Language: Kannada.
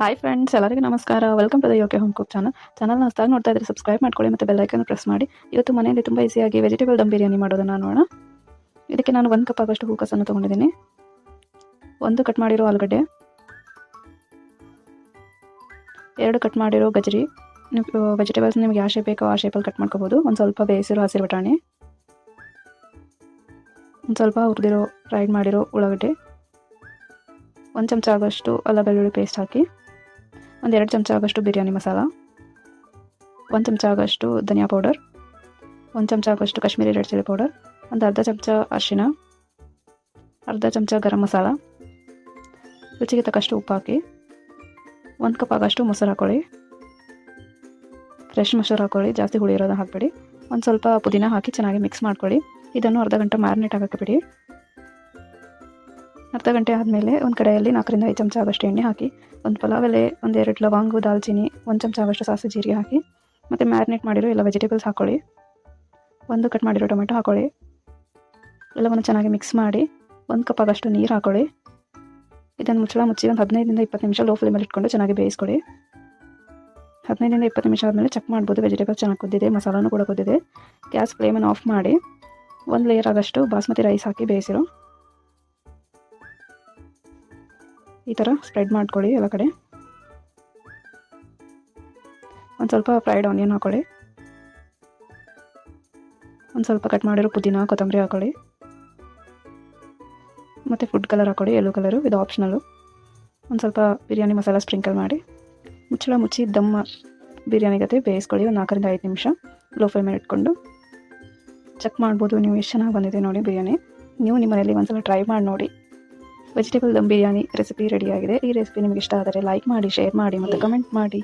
ಹಾಯ್ ಫ್ರೆಂಡ್ಸ್, ಎಲ್ಲರಿಗೂ ನಮಸ್ಕಾರ. ವೆಲ್ಕಮ್ ಟು ದ ಯೋಕೆ ಹೋಮ್ ಕುಕ್ ಚಾನಲ್ನ ಹೊಸದಾಗಿ ನೋಡ್ತಾ ಇದ್ರೆ ಸಬ್ಸ್ಕ್ರೈಬ್ ಮಾಡ್ಕೊಳ್ಳಿ ಮತ್ತು ಬೆಲ್ ಐಕನ್ ಪ್ರೆಸ್ ಮಾಡಿ. ಇವತ್ತು ಮನೆಯಲ್ಲಿ ತುಂಬ ಈಸಿಯಾಗಿ ವೆಜಿಟೇಬಲ್ ದಮ್ ಬಿರಿಯಾನಿ ಮಾಡೋದನ್ನು ನೋಡೋಣ. ಇದಕ್ಕೆ ನಾನು 1 ಕಪ್ ಆಗೋಷ್ಟು ಹೂಕೋಸನ್ನು ತೊಗೊಂಡಿದ್ದೀನಿ, 1 ಕಟ್ ಮಾಡಿರೋ ಆಲೂಗಡ್ಡೆ, 2 ಕಟ್ ಮಾಡಿರೋ ಗಜರಿ. ನೀವು ವೆಜಿಟೇಬಲ್ಸ್ ನಿಮ್ಗೆ ಯಾವ ಶೇಪ್ ಬೇಕೋ ಆ ಶೇಪಲ್ಲಿ ಕಟ್ ಮಾಡ್ಕೋಬೋದು. ಒಂದು ಸ್ವಲ್ಪ ಬೇಯಿಸಿರೋ ಹಸಿರು ಬಟಾಣಿ, ಒಂದು ಸ್ವಲ್ಪ ಹುರಿದಿರೋ ಫ್ರೈಡ್ ಮಾಡಿರೋ ಉಳ್ಳಾಗಡ್ಡೆ, 1 ಚಮಚ ಆಗೋಷ್ಟು ಅಲ್ಲ ಬೆಳ್ಳುಳ್ಳಿ ಪೇಸ್ಟ್ ಹಾಕಿ, 2 ಚಮಚ ಆಗೋಷ್ಟು ಬಿರಿಯಾನಿ ಮಸಾಲ, 1 ಚಮಚ ಆಗೋಷ್ಟು ಧನಿಯಾ ಪೌಡರ್, 1 ಚಮಚ ಆಗೋಷ್ಟು ಕಾಶ್ಮೀರಿ ರೆಡ್ ಚಿಲ್ಲಿ ಪೌಡರ್, ಒಂದು ಅರ್ಧ ಚಮಚ ಅರಿಶಿನ, ಅರ್ಧ ಚಮಚ ಗರಂ ಮಸಾಲ, ರುಚಿಗೆ ತಕ್ಕಷ್ಟು ಉಪ್ಪು ಹಾಕಿ, 1 ಕಪ್ ಆಗೋಷ್ಟು ಮೊಸರು ಹಾಕೊಳ್ಳಿ. ಫ್ರೆಶ್ ಮೊಸರು ಹಾಕೊಳ್ಳಿ, ಜಾಸ್ತಿ ಹುಳಿ ಇರೋದು ಹಾಕಬೇಡಿ. ಒಂದು ಸ್ವಲ್ಪ ಪುದೀನ ಹಾಕಿ ಚೆನ್ನಾಗಿ ಮಿಕ್ಸ್ ಮಾಡ್ಕೊಳ್ಳಿ. ಇದನ್ನು ಅರ್ಧ ಗಂಟೆ ಮ್ಯಾರಿನೇಟ್ ಆಗೋಕ್ಕೆ ಬಿಡಿ. ಅರ್ಧ ಗಂಟೆ ಆದಮೇಲೆ ಒಂದು ಕಡೆಯಲ್ಲಿ 4 ರಿಂದ 5 ಚಮಚ ಆಗೋಷ್ಟು ಎಣ್ಣೆ ಹಾಕಿ, ಒಂದು ಪಲಾವ್ ಎಲೆ, 1-2 ಲವಂಗು, ದಾಲ್ಚಿನ್ನಿ, 1 ಚಮಚ ಆಗೋಷ್ಟು ಸಾಸಿವೆ ಜೀರಿಗೆ ಹಾಕಿ, ಮತ್ತು ಮ್ಯಾರಿನೇಟ್ ಮಾಡಿರೋ ಎಲ್ಲ ವೆಜಿಟೇಬಲ್ಸ್ ಹಾಕ್ಕೊಳ್ಳಿ. 1 ಕಟ್ ಮಾಡಿರೋ ಟೊಮೆಟೊ ಹಾಕ್ಕೊಳ್ಳಿ. ಎಲ್ಲವನ್ನು ಚೆನ್ನಾಗಿ ಮಿಕ್ಸ್ ಮಾಡಿ 1 ಕಪ್ ಆಗೋಷ್ಟು ನೀರು ಹಾಕ್ಕೊಳ್ಳಿ. ಇದನ್ನು ಮುಚ್ಚಿ ಒಂದು 15 ರಿಂದ 20 ನಿಮಿಷ ಲೋ ಫ್ಲೇಮಲ್ಲಿ ಇಟ್ಕೊಂಡು ಚೆನ್ನಾಗಿ ಬೇಯಿಸ್ಕೊಳ್ಳಿ. 15 ರಿಂದ 20 ನಿಮಿಷ ಆದಮೇಲೆ ಚೆಕ್ ಮಾಡ್ಬೋದು, ವೆಜಿಟೇಬಲ್ ಚೆನ್ನಾಗಿ ಕುದ್ದಿದೆ, ಮಸಾಲಾನು ಕೂಡ ಕುದ್ದಿದೆ. ಗ್ಯಾಸ್ ಫ್ಲೇಮನ್ನು ಆಫ್ ಮಾಡಿ 1 ಲೇಯರ್ ಆಗೋಷ್ಟು ಬಾಸ್ಮತಿ ರೈಸ್ ಹಾಕಿ ಬೇಯಿಸಿರೋ ಈ ಥರ ಸ್ಪ್ರೆಡ್ ಮಾಡ್ಕೊಳ್ಳಿ ಎಲ್ಲ ಕಡೆ. ಒಂದು ಸ್ವಲ್ಪ ಫ್ರೈಡ್ ಆನಿಯನ್ ಹಾಕೊಳ್ಳಿ, ಒಂದು ಸ್ವಲ್ಪ ಕಟ್ ಮಾಡಿರೋ ಪುದೀನ, ಕೊತ್ತಂಬರಿ ಹಾಕೊಳ್ಳಿ, ಮತ್ತು ಫುಡ್ ಕಲರ್ ಹಾಕೊಳ್ಳಿ, ಯೆಲ್ಲೋ ಕಲರು, ಇದು ಆಪ್ಷನಲ್ಲು. ಒಂದು ಸ್ವಲ್ಪ ಬಿರಿಯಾನಿ ಮಸಾಲ ಸ್ಪ್ರಿಂಕಲ್ ಮಾಡಿ ಮುಚ್ಚಿ ದಮ್ ಬಿರಿಯಾನಿ ಜೊತೆ ಬೇಯಿಸ್ಕೊಳ್ಳಿ. ಒಂದು 4 ರಿಂದ 5 ನಿಮಿಷ ಲೋ ಫ್ಲೇಮಲ್ಲಿ ಇಟ್ಕೊಂಡು ಚೆಕ್ ಮಾಡ್ಬೋದು. ನೀವು ಎಷ್ಟು ಚೆನ್ನಾಗಿ ಬಂದಿದೆ ನೋಡಿ ಬಿರಿಯಾನಿ. ನೀವು ನಿಮ್ಮ ಮನೆಯಲ್ಲಿ ಒಂದ್ಸಲ ಟ್ರೈ ಮಾಡಿ ನೋಡಿ. ವೆಜಿಟೇಬಲ್ ದಮ್ ಬಿರಿಯಾನಿ ರೆಸಿಪಿ ರೆಡಿಯಾಗಿದೆ. ಈ ರೆಸಿಪಿ ನಿಮಗೆ ಇಷ್ಟ ಆದರೆ ಲೈಕ್ ಮಾಡಿ, ಶೇರ್ ಮಾಡಿ ಮತ್ತು ಕಮೆಂಟ್ ಮಾಡಿ.